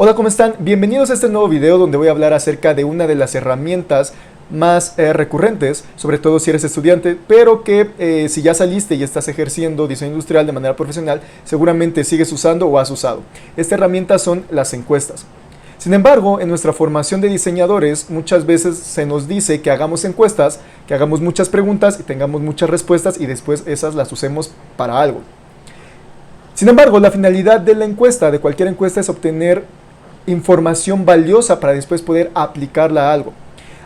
Hola, ¿cómo están? Bienvenidos a este nuevo video donde voy a hablar acerca de una de las herramientas más recurrentes, sobre todo si eres estudiante, pero que si ya saliste y estás ejerciendo diseño industrial de manera profesional, seguramente sigues usando o has usado. Esta herramienta son las encuestas. Sin embargo, en nuestra formación de diseñadores muchas veces se nos dice que hagamos encuestas, que hagamos muchas preguntas y tengamos muchas respuestas y después esas las usemos para algo. Sin embargo, la finalidad de la encuesta, de cualquier encuesta, es obtener información valiosa para después poder aplicarla a algo.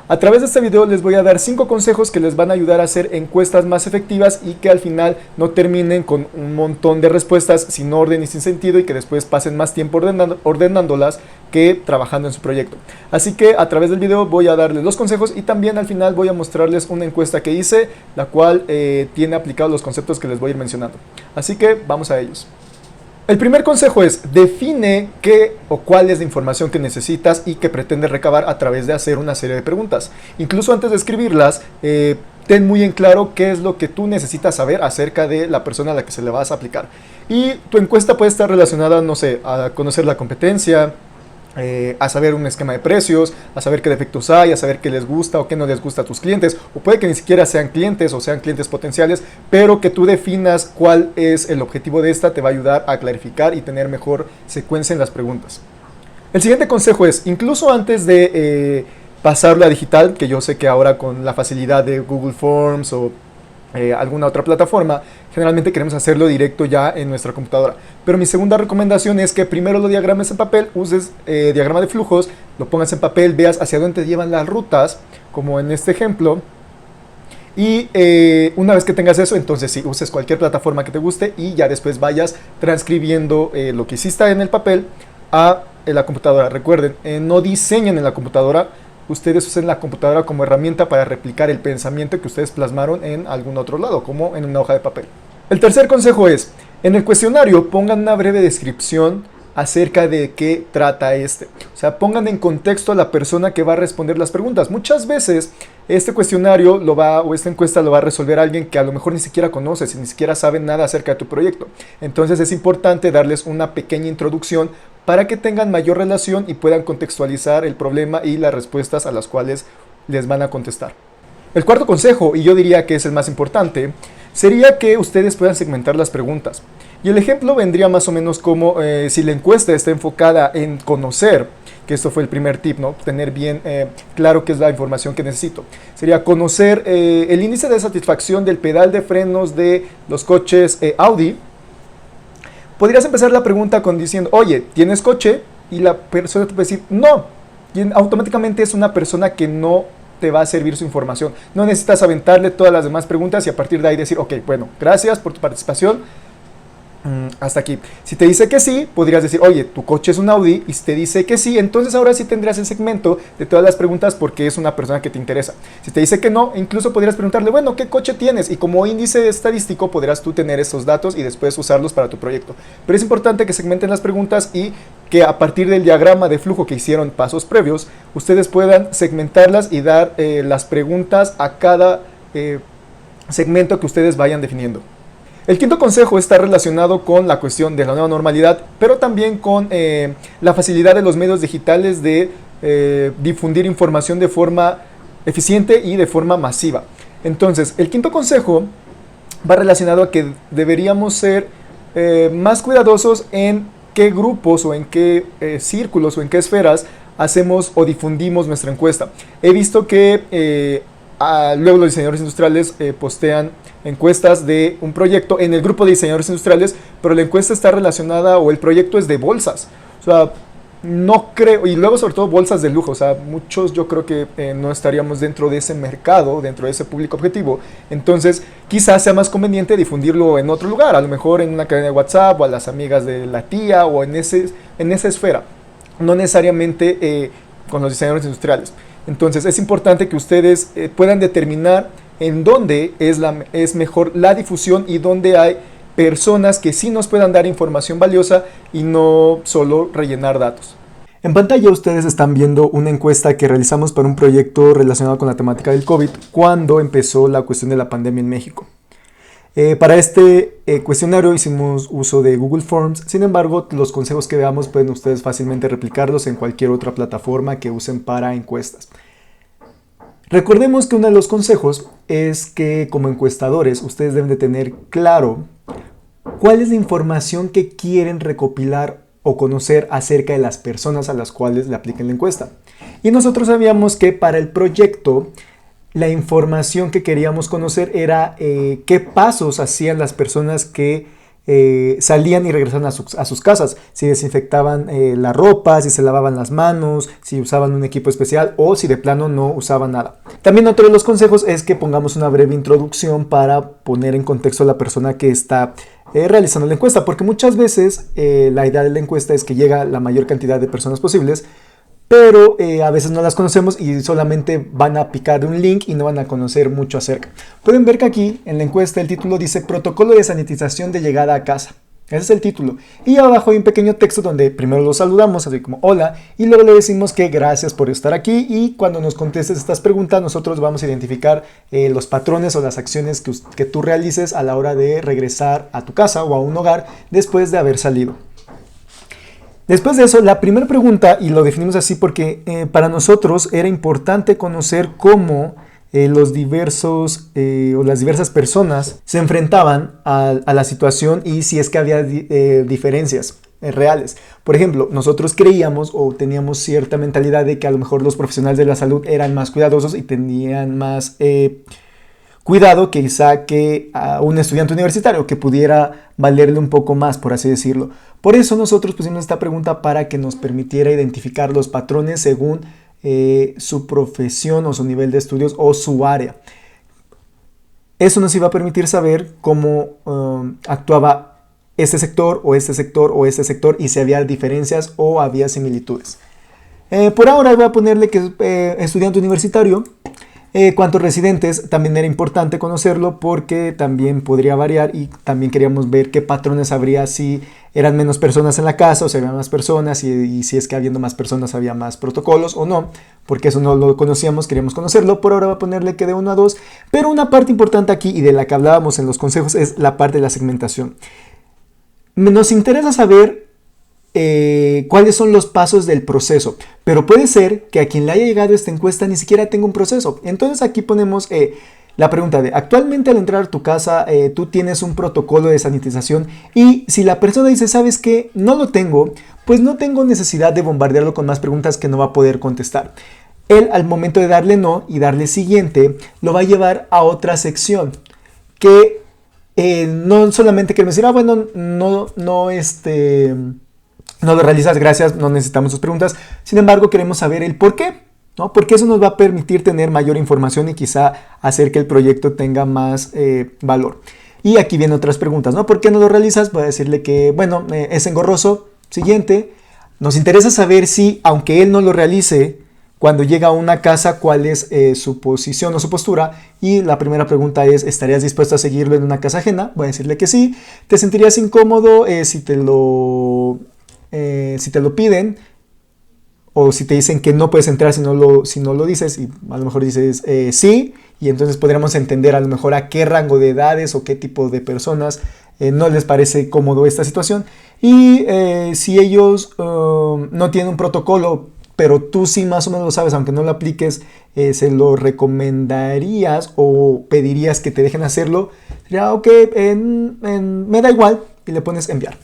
A través de este video les voy a dar 5 consejos que les van a ayudar a hacer encuestas más efectivas y que al final no terminen con un montón de respuestas sin orden y sin sentido y que después pasen más tiempo ordenándolas que trabajando en su proyecto. Así que a través del video voy a darles los consejos y también al final voy a mostrarles una encuesta que hice, la cual tiene aplicados los conceptos que les voy a ir mencionando. Así que vamos a ellos. El primer consejo es: define qué o cuál es la información que necesitas y que pretendes recabar a través de hacer una serie de preguntas. Incluso antes de escribirlas, ten muy en claro qué es lo que tú necesitas saber acerca de la persona a la que se le vas a aplicar. Y tu encuesta puede estar relacionada, no sé, a conocer la competencia, a saber un esquema de precios, a saber qué defectos hay, a saber qué les gusta o qué no les gusta a tus clientes, o puede que ni siquiera sean clientes o sean clientes potenciales, pero que tú definas cuál es el objetivo de esta te va a ayudar a clarificar y tener mejor secuencia en las preguntas. El siguiente consejo es: incluso antes de pasarlo a digital, que yo sé que ahora con la facilidad de Google Forms o alguna otra plataforma, generalmente queremos hacerlo directo ya en nuestra computadora. Pero mi segunda recomendación es que primero lo diagrames en papel, uses diagrama de flujos, lo pongas en papel, veas hacia dónde te llevan las rutas, como en este ejemplo. Y una vez que tengas eso, entonces sí, uses cualquier plataforma que te guste y ya después vayas transcribiendo lo que hiciste en el papel a la computadora. Recuerden, no diseñen en la computadora. Ustedes usen la computadora como herramienta para replicar el pensamiento que ustedes plasmaron en algún otro lado, como en una hoja de papel. El tercer consejo es: en el cuestionario pongan una breve descripción acerca de qué trata este. O sea, pongan en contexto a la persona que va a responder las preguntas. Muchas veces este cuestionario o esta encuesta lo va a resolver alguien que a lo mejor ni siquiera conoces y ni siquiera sabe nada acerca de tu proyecto. Entonces es importante darles una pequeña introducción para que tengan mayor relación y puedan contextualizar el problema y las respuestas a las cuales les van a contestar. El cuarto consejo, y yo diría que es el más importante, sería que ustedes puedan segmentar las preguntas. Y el ejemplo vendría más o menos como si la encuesta está enfocada en conocer, que esto fue el primer tip, ¿no? Tener bien claro qué es la información que necesito. Sería conocer el índice de satisfacción del pedal de frenos de los coches Audi. Podrías empezar la pregunta diciendo: oye, ¿tienes coche? Y la persona te puede decir no. Y automáticamente es una persona que no te va a servir su información. No necesitas aventarle todas las demás preguntas y a partir de ahí decir: ok, bueno, gracias por tu participación. Hasta aquí. Si te dice que sí, podrías decir: oye, tu coche es un Audi. Y si te dice que sí, entonces ahora sí tendrías el segmento de todas las preguntas porque es una persona que te interesa. Si te dice que no, incluso podrías preguntarle: bueno, ¿qué coche tienes? Y como índice estadístico podrás tú tener esos datos y después usarlos para tu proyecto. Pero es importante que segmenten las preguntas y que a partir del diagrama de flujo que hicieron pasos previos, ustedes puedan segmentarlas y dar las preguntas a cada segmento que ustedes vayan definiendo. El quinto consejo está relacionado con la cuestión de la nueva normalidad, pero también con la facilidad de los medios digitales de difundir información de forma eficiente y de forma masiva. Entonces, el quinto consejo va relacionado a que deberíamos ser más cuidadosos en qué grupos o en qué círculos o en qué esferas hacemos o difundimos nuestra encuesta. He visto que luego los diseñadores industriales postean encuestas de un proyecto en el grupo de diseñadores industriales, pero la encuesta está relacionada o el proyecto es de bolsas. O sea, no creo, y luego sobre todo bolsas de lujo. O sea, muchos yo creo que no estaríamos dentro de ese mercado, dentro de ese público objetivo. Entonces quizás sea más conveniente difundirlo en otro lugar, a lo mejor en una cadena de WhatsApp o a las amigas de la tía o en esa esfera, no necesariamente con los diseñadores industriales. Entonces es importante que ustedes puedan determinar en dónde es mejor la difusión y dónde hay personas que sí nos puedan dar información valiosa y no solo rellenar datos. En pantalla ustedes están viendo una encuesta que realizamos para un proyecto relacionado con la temática del COVID cuando empezó la cuestión de la pandemia en México. Para este cuestionario hicimos uso de Google Forms, sin embargo los consejos que veamos pueden ustedes fácilmente replicarlos en cualquier otra plataforma que usen para encuestas. Recordemos que uno de los consejos es que como encuestadores ustedes deben de tener claro cuál es la información que quieren recopilar o conocer acerca de las personas a las cuales le apliquen la encuesta. Y nosotros sabíamos que para el proyecto la información que queríamos conocer era qué pasos hacían las personas que salían y regresaban a sus casas, si desinfectaban la ropa, si se lavaban las manos, si usaban un equipo especial o si de plano no usaban nada. También otro de los consejos es que pongamos una breve introducción para poner en contexto a la persona que está realizando la encuesta, porque muchas veces la idea de la encuesta es que llega la mayor cantidad de personas posibles, pero a veces no las conocemos y solamente van a picar de un link y no van a conocer mucho acerca. Pueden ver que aquí en la encuesta el título dice Protocolo de sanitización de llegada a casa. Ese es el título. Y abajo hay un pequeño texto donde primero los saludamos, así como hola, y luego le decimos que gracias por estar aquí y cuando nos contestes estas preguntas nosotros vamos a identificar los patrones o las acciones que tú realices a la hora de regresar a tu casa o a un hogar después de haber salido. Después de eso, la primera pregunta, y lo definimos así porque para nosotros era importante conocer cómo los diversos o las diversas personas se enfrentaban a la situación y si es que había diferencias reales. Por ejemplo, nosotros creíamos o teníamos cierta mentalidad de que a lo mejor los profesionales de la salud eran más cuidadosos y tenían más cuidado quizá que a un estudiante universitario que pudiera valerle un poco más, por así decirlo. Por eso nosotros pusimos esta pregunta para que nos permitiera identificar los patrones según su profesión o su nivel de estudios o su área. Eso nos iba a permitir saber cómo actuaba este sector o este sector o este sector y si había diferencias o había similitudes. Por ahora voy a ponerle que es estudiante universitario. ¿Cuántos residentes? También era importante conocerlo porque también podría variar y también queríamos ver qué patrones habría si eran menos personas en la casa o si había más personas y si es que habiendo más personas había más protocolos o no, porque eso no lo conocíamos, queríamos conocerlo. Por ahora voy a ponerle que de 1 a 2, pero una parte importante aquí y de la que hablábamos en los consejos es la parte de la segmentación. Nos interesa saber cuáles son los pasos del proceso, pero puede ser que a quien le haya llegado esta encuesta ni siquiera tenga un proceso. Entonces aquí ponemos la pregunta de actualmente al entrar a tu casa tú tienes un protocolo de sanitización y si la persona dice sabes que no lo tengo, pues no tengo necesidad de bombardearlo con más preguntas que no va a poder contestar. Él al momento de darle no y darle siguiente lo va a llevar a otra sección que no solamente queremos decir bueno no lo realizas, gracias, no necesitamos sus preguntas. Sin embargo, queremos saber el por qué, ¿no? Porque eso nos va a permitir tener mayor información y quizá hacer que el proyecto tenga más valor. Y aquí vienen otras preguntas, ¿no? ¿Por qué no lo realizas? Voy a decirle que, bueno, es engorroso. Siguiente, nos interesa saber si, aunque él no lo realice, cuando llega a una casa, cuál es su posición o su postura. Y la primera pregunta es, ¿estarías dispuesto a seguirlo en una casa ajena? Voy a decirle que sí. ¿Te sentirías incómodo si te lo piden o si te dicen que no puedes entrar si no lo dices y a lo mejor dices sí y entonces podríamos entender a lo mejor a qué rango de edades o qué tipo de personas no les parece cómodo esta situación y si ellos no tienen un protocolo pero tú sí más o menos lo sabes aunque no lo apliques se lo recomendarías o pedirías que te dejen hacerlo, sería ok, me da igual y le pones enviar.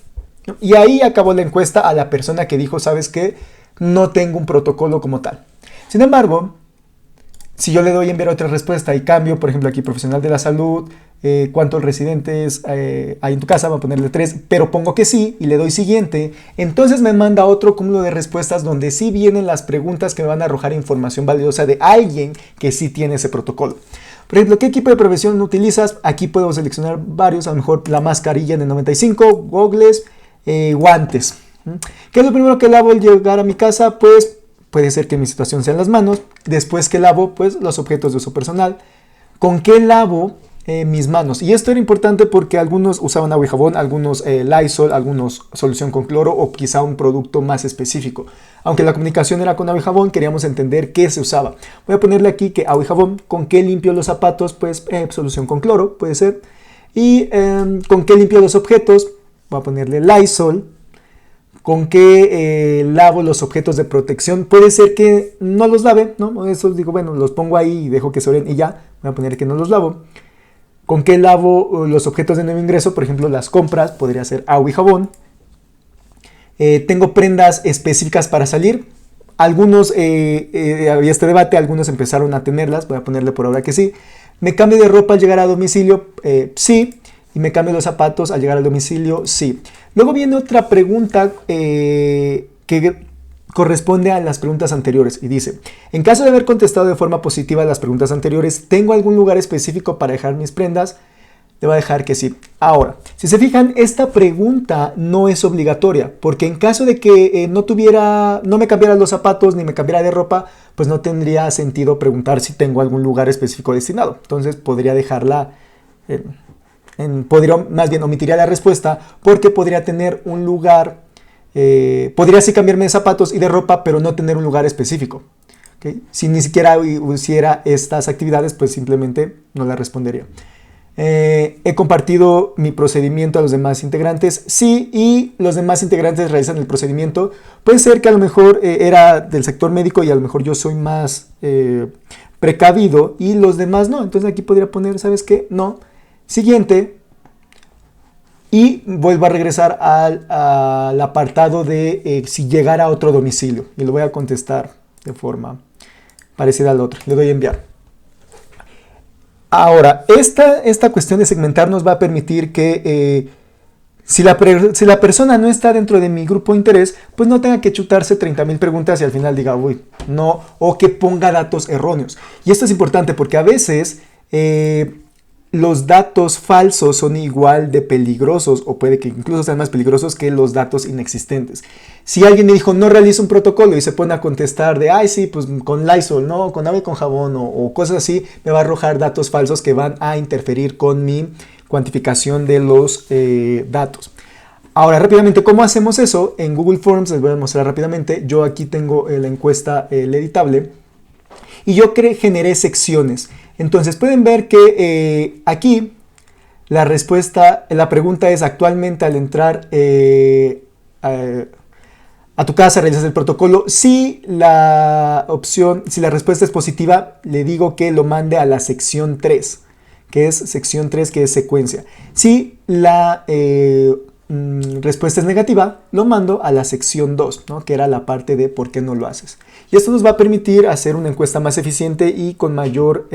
Y ahí acabó la encuesta a la persona que dijo, ¿sabes qué? No tengo un protocolo como tal. Sin embargo, si yo le doy enviar otra respuesta y cambio, por ejemplo aquí profesional de la salud, ¿cuántos residentes hay en tu casa? Voy a ponerle 3, pero pongo que sí y le doy siguiente. Entonces me manda otro cúmulo de respuestas donde sí vienen las preguntas que me van a arrojar información valiosa de alguien que sí tiene ese protocolo. Por ejemplo, ¿qué equipo de prevención utilizas? Aquí puedo seleccionar varios, a lo mejor la mascarilla en el 95, gogles, guantes. ¿Qué es lo primero que lavo al llegar a mi casa? Pues puede ser que mi situación sea en las manos. Después que lavo, pues los objetos de uso personal. ¿Con qué lavo mis manos? Y esto era importante porque algunos usaban agua y jabón, algunos Lysol, algunos solución con cloro o quizá un producto más específico. Aunque la comunicación era con agua y jabón, queríamos entender qué se usaba. Voy a ponerle aquí que agua y jabón. ¿Con qué limpio los zapatos? Pues solución con cloro, puede ser. Y con qué limpio los objetos, voy a ponerle Lysol. Con qué lavo los objetos de protección, puede ser que no los lave, ¿no? Eso digo, bueno, los pongo ahí y dejo que se oren y ya, voy a poner que no los lavo. ¿Con qué lavo los objetos de nuevo ingreso? Por ejemplo, las compras, podría ser agua y jabón. Tengo prendas específicas para salir. Algunos, había este debate, algunos empezaron a tenerlas, voy a ponerle por ahora que sí. ¿Me cambio de ropa al llegar a domicilio? Sí. ¿Y me cambio los zapatos al llegar al domicilio? Sí. Luego viene otra pregunta que corresponde a las preguntas anteriores y dice: en caso de haber contestado de forma positiva a las preguntas anteriores, ¿tengo algún lugar específico para dejar mis prendas? Le voy a dejar que sí. Ahora, si se fijan, esta pregunta no es obligatoria, porque en caso de que no me cambiara los zapatos ni me cambiara de ropa, pues no tendría sentido preguntar si tengo algún lugar específico destinado. Entonces podría dejarla, podría más bien omitiría la respuesta, porque podría tener un lugar, podría sí cambiarme de zapatos y de ropa, pero no tener un lugar específico. ¿Okay? Si ni siquiera hiciera estas actividades, pues simplemente no la respondería. ¿He compartido mi procedimiento a los demás integrantes? Sí, y los demás integrantes realizan el procedimiento. Puede ser que a lo mejor era del sector médico y a lo mejor yo soy más precavido y los demás no. Entonces aquí podría poner, ¿sabes qué? No. Siguiente. Y vuelvo a regresar al apartado de si llegara a otro domicilio. Y lo voy a contestar de forma parecida al otro. Le doy a enviar. Ahora, esta cuestión de segmentar nos va a permitir que si la persona no está dentro de mi grupo de interés, pues no tenga que chutarse 30,000 preguntas y al final diga, uy, no, o que ponga datos erróneos. Y esto es importante porque a veces los datos falsos son igual de peligrosos o puede que incluso sean más peligrosos que los datos inexistentes. Si alguien me dijo no realizo un protocolo y se pone a contestar de ay sí, pues con Lysol, no, con agua y con jabón o cosas así, me va a arrojar datos falsos que van a interferir con mi cuantificación de los datos. Ahora rápidamente, ¿cómo hacemos eso? En Google Forms les voy a mostrar rápidamente. Yo aquí tengo la encuesta el editable y yo generé secciones. Entonces pueden ver que aquí la respuesta, la pregunta es actualmente al entrar a tu casa realizas el protocolo. Si la respuesta es positiva, le digo que lo mande a la sección 3, que es sección 3, que es secuencia. Si la respuesta es negativa, lo mando a la sección 2, ¿no? Que era la parte de por qué no lo haces. Y esto nos va a permitir hacer una encuesta más eficiente y con mayor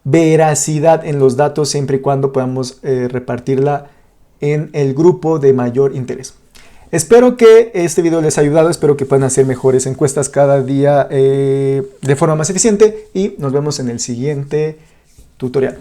veracidad en los datos, siempre y cuando podamos repartirla en el grupo de mayor interés. Espero que este video les haya ayudado, espero que puedan hacer mejores encuestas cada día de forma más eficiente y nos vemos en el siguiente tutorial.